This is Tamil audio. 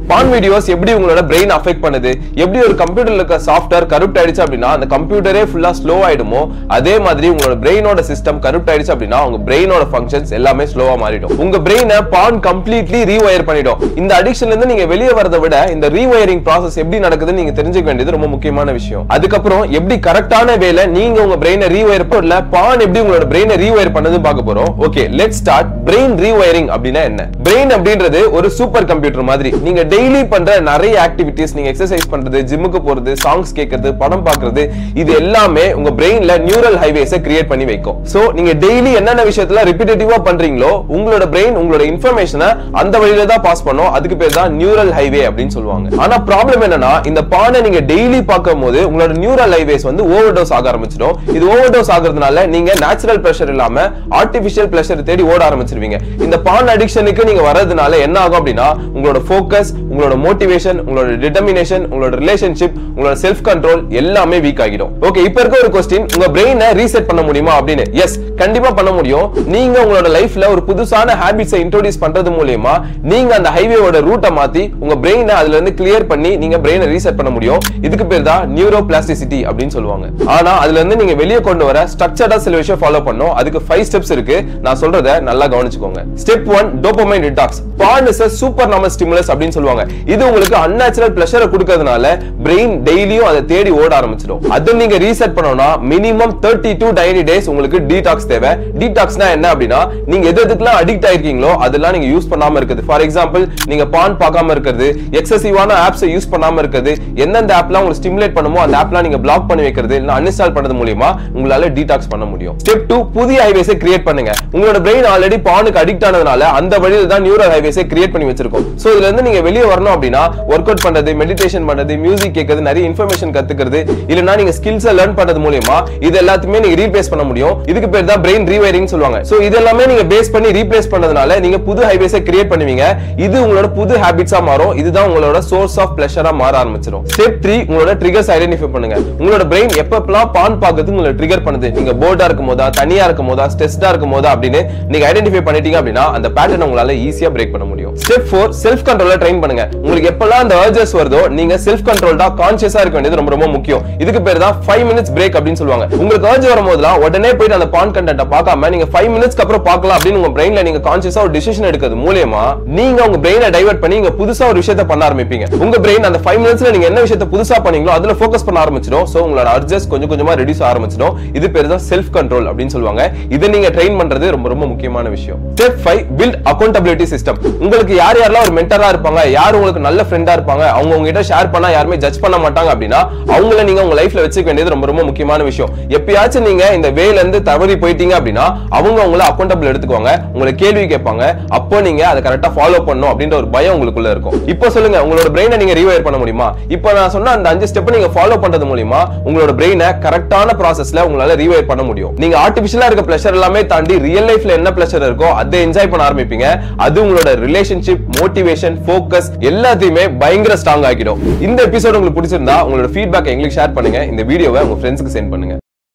பான் வீடியோஸ் எப்படி உங்களோட பிரெயின் அஃபெக்ட் பண்ணுது, எப்படி ஒரு கம்ப்யூட்டர்ல இருக்க சாஃப்ட்வேர் கரப்ட் ஆயிடுச்சு அப்படின்னா அந்த கம்ப்யூட்டரே ஃபுல்லா ஸ்லோ ஆயிடுமோ, அதே மாதிரி உங்களோட பிரெயினோட சிஸ்டம் கரப்ட் ஆயிடுச்சு அப்படின்னா உங்க பிரெயினோட ஃபங்க்ஷன்ஸ் எல்லாமே ஸ்லோவா மாறிடும். உங்க பிரெயினை பான் கம்ப்ளீட்லி ரீவயர் பண்ணிடும். இந்த அடிக்ஷன்ல இருந்து நீங்க வெளியே வரதை விட இந்த ரீவயரிங் ப்ராசஸ் எப்படி நடக்குதுன்னு நீங்க தெரிஞ்சுக்க வேண்டியது ரொம்ப முக்கியமான விஷயம். அதுக்கப்புறம் எப்படி கரெக்டான வேலை நீங்க உங்க பிரெயினை ரீவயர் பண்ணல, பான் எப்படி உங்களோட பிரெயினை ரீவயர் பண்ணது பார்க்க போறோம். Okay, let's start. Brain rewiring அப்படின்னா என்ன? பிரெயின் அப்படின்றது ஒரு சூப்பர் கம்ப்யூட்டர் மாதிரி. நீங்க டெய்லி பண்ற நிறைய ஆக்டிவிட்டீஸ், நீங்க எக்ஸசைஸ் பண்றது, ஜிம்முக்கு போறது, சாங்ஸ் கேட்கறது, படம் பார்க்கிறது, இது எல்லாமே உங்க பிரெயின்ல நியூரல் ஹைவேஸை கிரியேட் பண்ணி வைக்கும். சோ நீங்க டெய்லி என்னென்ன விஷயத்துல ரிப்பீட்டேட்டிவா பண்றீங்களோ உங்களோட பிரெயின் உங்களோட இன்ஃபர்மேஷனை அந்த வழியில தான் பாஸ் பண்ணும். அதுக்கு பேர் தான் நியூரல் ஹைவே அப்படின்னு சொல்லுவாங்க. ஆனா ப்ராப்ளம் என்னன்னா, இந்த பானை நீங்க டெய்லி பார்க்கும்போது உங்களோட நியூரல் ஹைவேஸ் வந்து ஓவர்டோஸ் ஆக ஆரம்பிச்சிடும். இது ஓவர்டோஸ் ஆகிறதுனால நீங்க நேச்சுரல் பிளஷர் இல்லாம ஆர்டிபிஷியல் பிளஷர் தேடி ஓட ஆரம்பிச்சிருவீங்க. இந்த பான் அடிக்ஷனுக்கு நீங்க வரதுனால என்ன ஆகும் அப்படின்னா உங்களோட ஃபோக்கஸ், உங்களோட மோட்டிவேஷன், உங்களோட டிட்டர்மினேஷன், உங்களோட ரிலேஷன்ஷிப், உங்களோட செல்ஃப் கண்ட்ரோல் எல்லாமே வீக் ஆகிடும். ஓகே, இப்போ இருக்க ஒரு क्वेश्चन, உங்க பிரெயினை ரீசெட் பண்ண முடியுமா அப்படின்னு. எஸ், கண்டிப்பா பண்ண முடியும். நீங்க உங்களோட லைஃப்ல ஒரு புதுசான ஹாபிட்ஸை இன்ட்ரோடியூஸ் பண்றது மூலமா நீங்க அந்த ஹைவேவோட ரூட்டை மாத்தி உங்க பிரெயினை அதுல இருந்து கிளியர் பண்ணி நீங்க பிரெயினை ரீசெட் பண்ண முடியும். இதுக்கு பேர் தான் நியூரோபிளாஸ்டிசிட்டி அப்படின்னு சொல்லுவாங்க. ஆனா அதுல இருந்து நீங்க வெளியே கொண்டு வர ஸ்ட்ரக்சர்டா சில விஷயம் ஃபாலோ பண்ணணும். அதுக்கு 5 ஸ்டெப்ஸ் இருக்கு. நான் சொல்றத நல்லா கவனிச்சுக்கோங்க. Step 1, dopamine detox. Porn is a supernormal stimulus அப்படின்னு சொல்லுவாங்க. இது உங்களுக்கு அன்நேச்சுரல் பிளஷரை கொடுக்கிறதுனால பிரெயின் டெய்லியும் அதை தேடி ஓட ஆரம்பிச்சிடும். அது நீங்க ரீசெட் பண்ணனும்னா மினிமம் 30 to 90 days உங்களுக்கு டீடாக்ஸ் தேவை. டீடாக்ஸ்னா என்ன அப்படின்னா நீங்க எதுக்கெல்லாம் அடிக்ட் ஆயிருக்கீங்களோ அதெல்லாம் நீங்க யூஸ் பண்ணாம இருக்குது. ஃபார் எக்ஸாம்பிள், நீங்க பான் பார்க்காம இருக்கிறது, எக்ஸசிவான ஆப்ஸ் யூஸ் பண்ணாம இருக்கிறது, எந்தெந்த ஆப்லாம் உங்களுக்கு ஸ்டிமுலேட் பண்ணுமோ அந்த ஆப்லாம் நீங்க பிளாக் பண்ணி வைக்கிறது, இல்ல அன்இன்ஸ்டால் பண்றது மூலமா உங்களால டீடாக்ஸ் பண்ண முடியும். ஸ்டெப் 2, புதிய ஹைவேஸை கிரியேட் பண்ணுங்க. உங்களோட பிரெயின் ஆல்ரெடி பானுக்கு அடிக்ட் ஆனதுனால அந்த வழியில தான் நியூரல் ஹைவேஸை கிரியேட் பண்ணி வச்சிருக்கோம். சோ இதுல இருந்து நீங்க வெளியே வரணும் அப்படின்னா ஒர்க் அவுட் பண்றது, மெடிடேஷன் பண்றது, மியூசிக் கேட்கறது, நிறைய இன்ஃபர்மேஷன் கத்துக்கிறது, இல்லனா நீங்க ஸ்கில்ஸை லேர்ன் பண்றது மூலமா இது எல்லாத்தையுமே நீங்க ரீப்ளேஸ் பண்ண முடியும். இதுக்கு பேர் தான் பிரெயின் ரீவயரிங் சொல்லுவாங்க. சோ இதெல்லாமே நீங்க பேஸ் பண்ணி ரீப்ளேஸ் பண்ணதுனால நீங்க புது ஹைவேஸை கிரியேட் பண்ணுவீங்க. இது உங்களோட புது ஹாபிட்ஸா மாறும். இதுதான் உங்களோட சோர்ஸ் ஆஃப் பிளஷரா மாற ஆரம்பிச்சிடும். ஸ்டெப் 3, உங்களோட ட்ரிகர்ஸ் ஐடென்டிஃபை பண்ணுங்க. உங்களோட பிரெயின் எப்பப்பலாம் பான் பார்க்கிறதுக்கு உங்களை ட்ரிகர் பண்ணுது, நீங்க போர்டா இருக்கும் போதா, தனியா இருக்கும் போதா, ஸ்ட்ரெஸ்டா இருக்கும் போதா அப்படின்னு நீங்க ஐடென்டிஃபை பண்ணிட்டீங்க அப்படின்னா அந்த பேட்டர்ன் உங்களால ஈஸியா பிரேக் பண்ண முடியும். ஸ்டெப் 4, செல்ஃப் கண்ட்ரோலை ட்ரெயின் பண்ணுங்க. உங்களுக்கு எப்பலாம் அந்த அர்ஜஸ் வருதோ நீங்க செல்ஃப் கண்ட்ரோல்டா கான்ஷியஸா இருக்க வேண்டியது ரொம்ப ரொம்ப முக்கியம். இதுக்கு பேர் தான் 5 minutes பிரேக் அப்படின்னு சொல்லுவாங்க. உங்களுக்கு அர்ஜ் வரும்போதெல்லாம் உடனே போயிட்டு அந்த பான் கண்டென்ட்டை பார்க்காம நீங்க 5 minutes அப்புறம் பார்க்கலாம் அப்படின்னு உங்க பிரெயின்ல நீங்க கான்ஷியஸா ஒரு டிசிஷன் எடுக்கிறது மூலமா நீங்க உங்க பிரெயினை டைவர்ட் பண்ணி நீங்க புதுசா ஒரு விஷயத்தை பண்ண ஆரம்பிப்பீங்க. உங்க பிரெயின் அந்த 5 minutesல நீங்க என்ன விஷயத்தை புதுசா பண்ணீங்களோ அதுல ஃபோக்கஸ் பண்ண ஆரம்பிச்சிடும். சோ உங்களோட அர்ஜஸ் கொஞ்சம் கொஞ்சமா ரெடியூஸ் ஆரம்பிச்சிடும். இது பேர் தான் செல்ஃப் கண்ட்ரோல் அப்படின்னு சொல்லுவாங்க. இதை நீங்க ட்ரெயின் பண்றது ரொம்ப ரொம்ப முக்கியமான விஷயம். Step 5, build accountability system. உங்களுக்கு யார் யாரெல்லாம் ஒரு மென்டரா இருப்பாங்க, யார் உங்களுக்கு நல்ல ஃப்ரெண்டா இருப்பாங்க, அவங்க உங்ககிட்ட ஷேர் பண்ணா யாருமே ஜட்ஜ் பண்ண மாட்டாங்க அப்படின்னா அவங்கள நீங்க உங்க லைஃப்ல வச்சுக்க வேண்டியது ரொம்ப ரொம்ப முக்கியமான விஷயம். எப்பயாச்சும் நீங்க இந்த வேல இருந்து தவறி போயிட்டீங்க அப்படின்னா அவங்க உங்களை அக்கௌண்டபிள் எடுத்துக்குவாங்க, உங்களை கேள்வி கேட்பாங்க. அப்போ நீங்க அதை கரெக்டா ஃபாலோ பண்ணணும் அப்படின்ற ஒரு பயம் உங்களுக்குள்ள இருக்கும். இப்போ சொல்லுங்க, உங்களோட பிரெயினை நீங்க ரீவயர் பண்ண முடியுமா? இப்போ நான் சொன்ன அந்த 5 ஸ்டெப் நீங்க ஃபாலோ பண்றது மூலமா உங்களோட பிரெயினை கரெக்டான ப்ராசஸ்ல உங்களால ரீவயர் பண்ண முடியும். நீங்க ஆர்டிபிஷியலா இருக்க பிளஷர் எல்லாமே தாண்டி ரியல் லைஃப்ல என்ன பிளஷர் இருக்கோ அதை என்ஜாய் பண்ண ஆரம்பிப்பீங்க. அது உங்களோட ரிலேஷன்ஷிப், மோட்டிவேஷன், ஃபோக்கஸ் எல்லாத்தையுமே பயங்கர ஸ்ட்ராங் ஆக்கிடும். இந்த எபிசோட் உங்களுக்கு பிடிச்சிருந்தா உங்களோட ஃபீட்பேக் எங்களுக்கு ஷேர் பண்ணுங்க. இந்த வீடியோவை உங்க ஃப்ரெண்ட்ஸ்க்கு சென்ட் பண்ணுங்க.